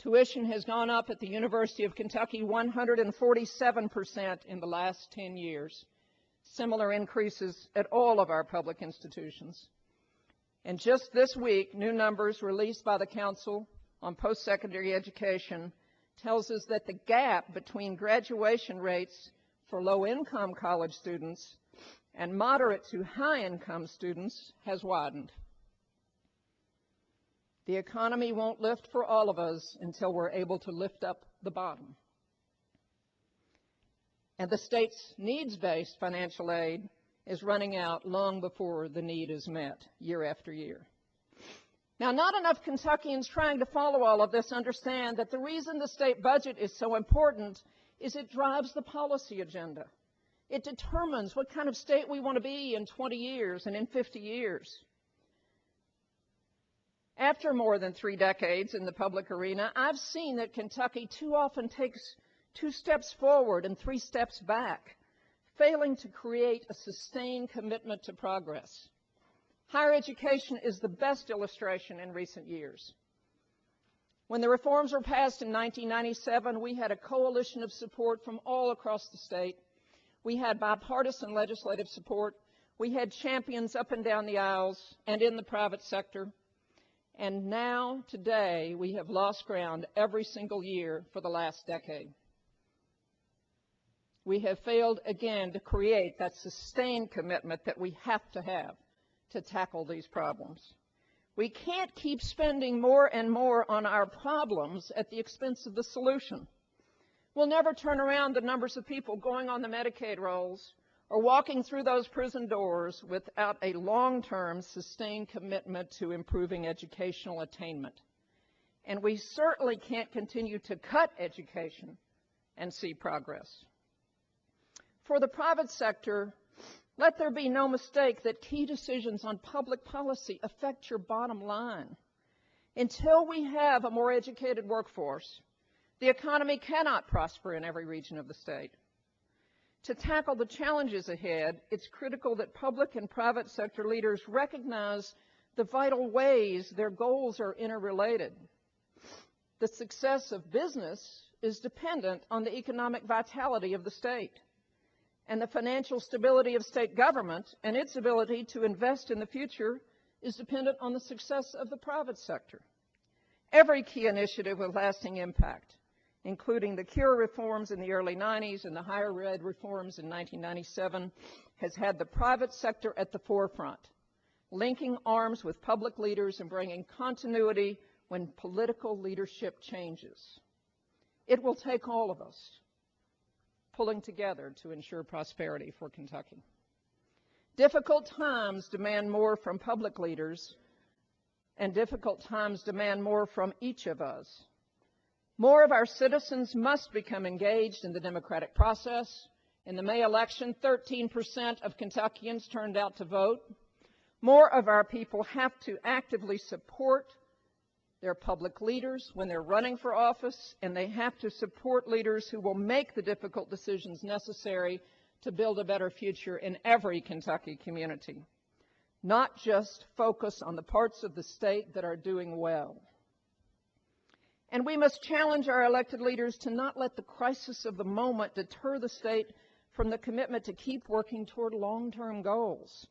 Tuition has gone up at the University of Kentucky 147% in the last 10 years. Similar increases at all of our public institutions. And just this week, new numbers released by the Council on Post-Secondary Education tells us that the gap between graduation rates for low-income college students and moderate to high-income students has widened. The economy won't lift for all of us until we're able to lift up the bottom. And the state's needs-based financial aid is running out long before the need is met, year after year. Now, not enough Kentuckians trying to follow all of this understand that the reason the state budget is so important is it drives the policy agenda. It determines what kind of state we want to be in 20 years and in 50 years. After more than 3 decades in the public arena, I've seen that Kentucky too often takes 2 steps forward and 3 steps back, failing to create a sustained commitment to progress. Higher education is the best illustration in recent years. When the reforms were passed in 1997, we had a coalition of support from all across the state. We had bipartisan legislative support. We had champions up and down the aisles and in the private sector. And now, today, we have lost ground every single year for the last decade. We have failed again to create that sustained commitment that we have to tackle these problems. We can't keep spending more and more on our problems at the expense of the solution. We'll never turn around the numbers of people going on the Medicaid rolls or walking through those prison doors without a long-term sustained commitment to improving educational attainment. And we certainly can't continue to cut education and see progress. For the private sector, let there be no mistake that key decisions on public policy affect your bottom line. Until we have a more educated workforce, the economy cannot prosper in every region of the state. To tackle the challenges ahead, it's critical that public and private sector leaders recognize the vital ways their goals are interrelated. The success of business is dependent on the economic vitality of the state. And the financial stability of state government and its ability to invest in the future is dependent on the success of the private sector. Every key initiative with lasting impact, including the CURE reforms in the early 90s and the higher ed reforms in 1997, has had the private sector at the forefront, linking arms with public leaders and bringing continuity when political leadership changes. It will take all of us pulling together to ensure prosperity for Kentucky. Difficult times demand more from public leaders, and difficult times demand more from each of us. More of our citizens must become engaged in the democratic process. In the May election, 13% of Kentuckians turned out to vote. More of our people have to actively support their public leaders when they're running for office, and they have to support leaders who will make the difficult decisions necessary to build a better future in every Kentucky community, not just focus on the parts of the state that are doing well. And we must challenge our elected leaders to not let the crisis of the moment deter the state from the commitment to keep working toward long-term goals.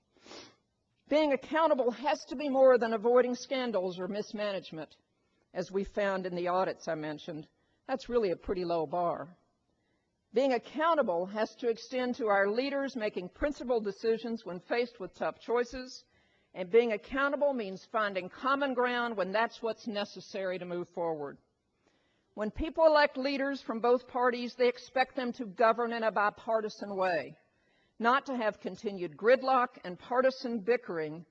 Being accountable has to be more than avoiding scandals or mismanagement, as we found in the audits I mentioned. That's really a pretty low bar. Being accountable has to extend to our leaders making principled decisions when faced with tough choices, and being accountable means finding common ground when that's what's necessary to move forward. When people elect leaders from both parties, they expect them to govern in a bipartisan way, not to have continued gridlock and partisan bickering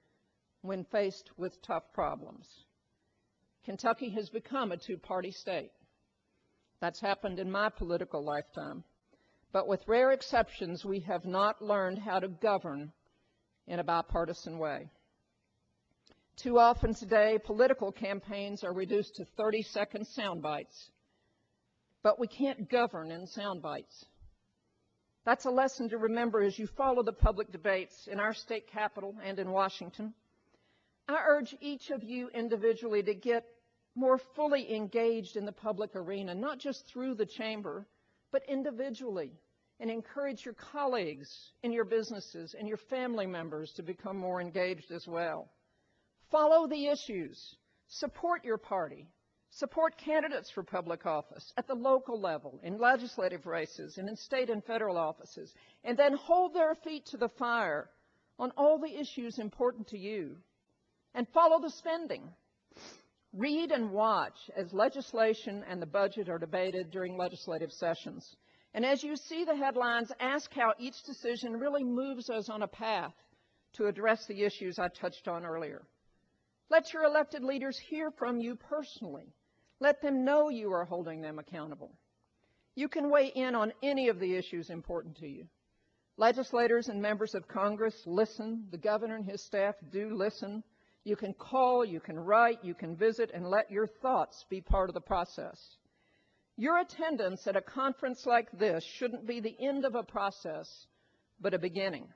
when faced with tough problems. Kentucky has become a two-party state. That's happened in my political lifetime. But with rare exceptions, we have not learned how to govern in a bipartisan way. Too often today, political campaigns are reduced to 30-second sound bites. But we can't govern in sound bites. That's a lesson to remember as you follow the public debates in our state capitol and in Washington. I urge each of you individually to get more fully engaged in the public arena, not just through the chamber, but individually, and encourage your colleagues in your businesses and your family members to become more engaged as well. Follow the issues. Support your party. Support candidates for public office at the local level, in legislative races, and in state and federal offices, and then hold their feet to the fire on all the issues important to you. And follow the spending. Read and watch as legislation and the budget are debated during legislative sessions. And as you see the headlines, ask how each decision really moves us on a path to address the issues I touched on earlier. Let your elected leaders hear from you personally. Let them know you are holding them accountable. You can weigh in on any of the issues important to you. Legislators and members of Congress listen. The governor and his staff do listen. You can call, you can write, you can visit, and let your thoughts be part of the process. Your attendance at a conference like this shouldn't be the end of a process, but a beginning.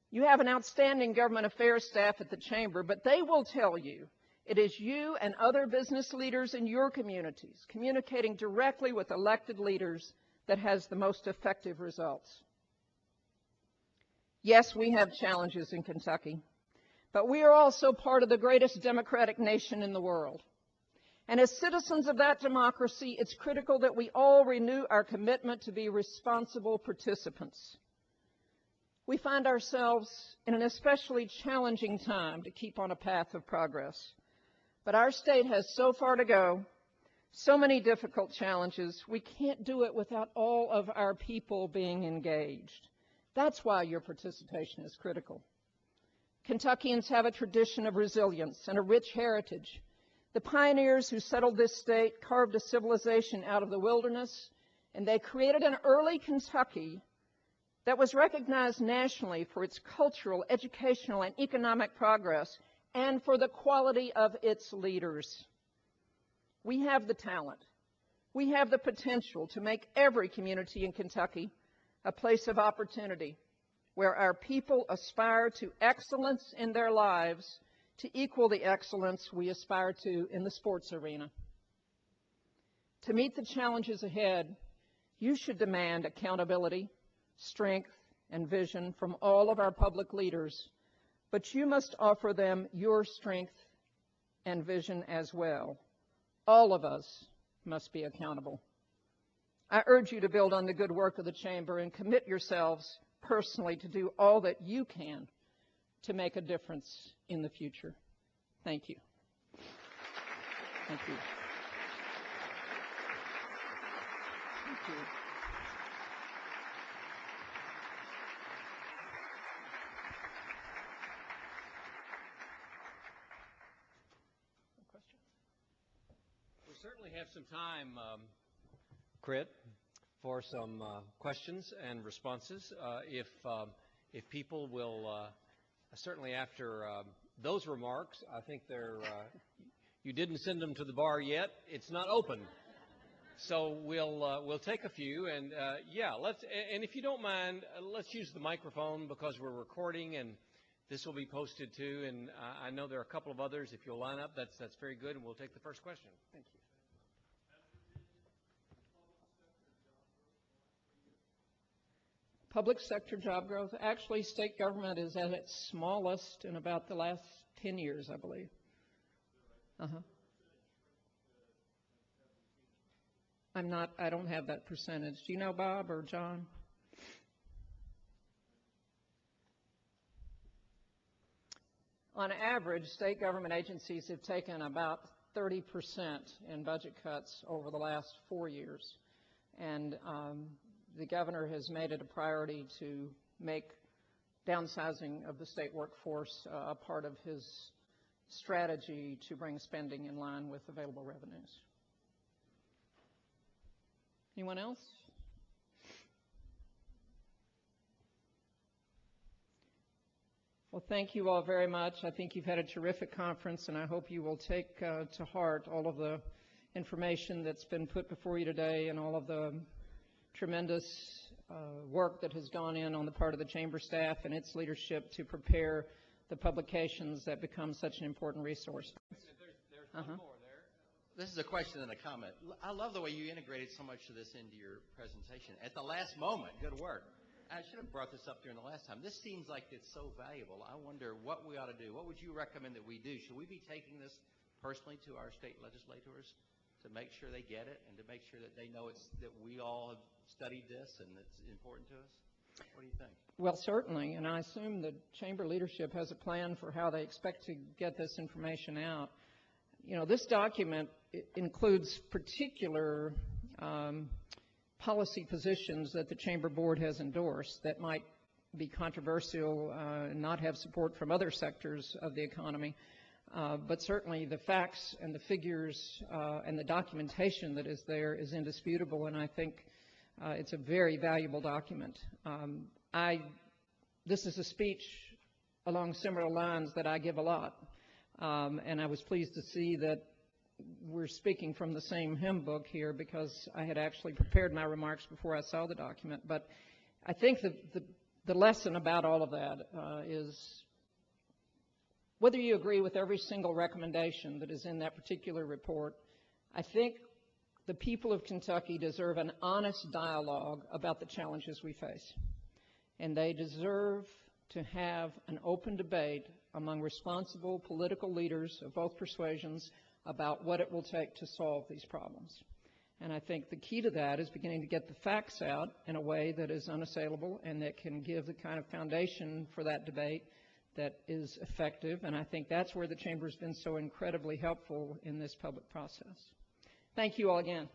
You have an outstanding government affairs staff at the chamber, but they will tell you it is you and other business leaders in your communities communicating directly with elected leaders that has the most effective results. Yes, we have challenges in Kentucky, but we are also part of the greatest democratic nation in the world. And as citizens of that democracy, it's critical that we all renew our commitment to be responsible participants. We find ourselves in an especially challenging time to keep on a path of progress. But our state has so far to go, so many difficult challenges. We can't do it without all of our people being engaged. That's why your participation is critical. Kentuckians have a tradition of resilience and a rich heritage. The pioneers who settled this state carved a civilization out of the wilderness, and they created an early Kentucky that was recognized nationally for its cultural, educational, and economic progress, and for the quality of its leaders. We have the talent. We have the potential to make every community in Kentucky a place of opportunity where our people aspire to excellence in their lives to equal the excellence we aspire to in the sports arena. To meet the challenges ahead, you should demand accountability, strength, and vision from all of our public leaders, but you must offer them your strength and vision as well. All of us must be accountable. I urge you to build on the good work of the Chamber and commit yourselves personally to do all that you can to make a difference in the future. Thank you. Thank you. Thank you. We certainly have some time, Crit, for some questions and responses. If people will, certainly after those remarks, I think you didn't send them to the bar yet. It's not open, so we'll take a few, and yeah, and if you don't mind, let's use the microphone because we're recording, and this will be posted too. And I know there are a couple of others. If you'll line up, that's very good, and we'll take the first question. Thank you. Public sector job growth. Actually, state government is at its smallest in about the last 10 years, I believe. I don't have that percentage. Do you know, Bob or John? On average, state government agencies have taken about 30% in budget cuts over the last 4 years. And the governor has made it a priority to make downsizing of the state workforce a part of his strategy to bring spending in line with available revenues. Anyone else? Well, thank you all very much. I think you've had a terrific conference, and I hope you will take to heart all of the information that's been put before you today and all of the tremendous work that has gone in on the part of the Chamber staff and its leadership to prepare the publications that become such an important resource. There's one more there. This is a question and a comment. I love the way you integrated so much of this into your presentation. At the last moment, good work. I should have brought this up during the last time. This seems like it's so valuable. I wonder what we ought to do. What would you recommend that we do? Should we be taking this personally to our state legislators to make sure they get it and to make sure that they know that we all have studied this and it's important to us? What do you think? Well, certainly, and I assume the Chamber leadership has a plan for how they expect to get this information out. You know, this document includes particular policy positions that the Chamber Board has endorsed that might be controversial and not have support from other sectors of the economy. But certainly the facts and the figures and the documentation that is there is indisputable, and I think it's a very valuable document. This is a speech along similar lines that I give a lot, and I was pleased to see that we're speaking from the same hymn book here because I had actually prepared my remarks before I saw the document. But I think the lesson about all of that is whether you agree with every single recommendation that is in that particular report, I think the people of Kentucky deserve an honest dialogue about the challenges we face. And they deserve to have an open debate among responsible political leaders of both persuasions about what it will take to solve these problems. And I think the key to that is beginning to get the facts out in a way that is unassailable and that can give the kind of foundation for that debate that is effective. And I think that's where the Chamber has been so incredibly helpful in this public process. Thank you all again.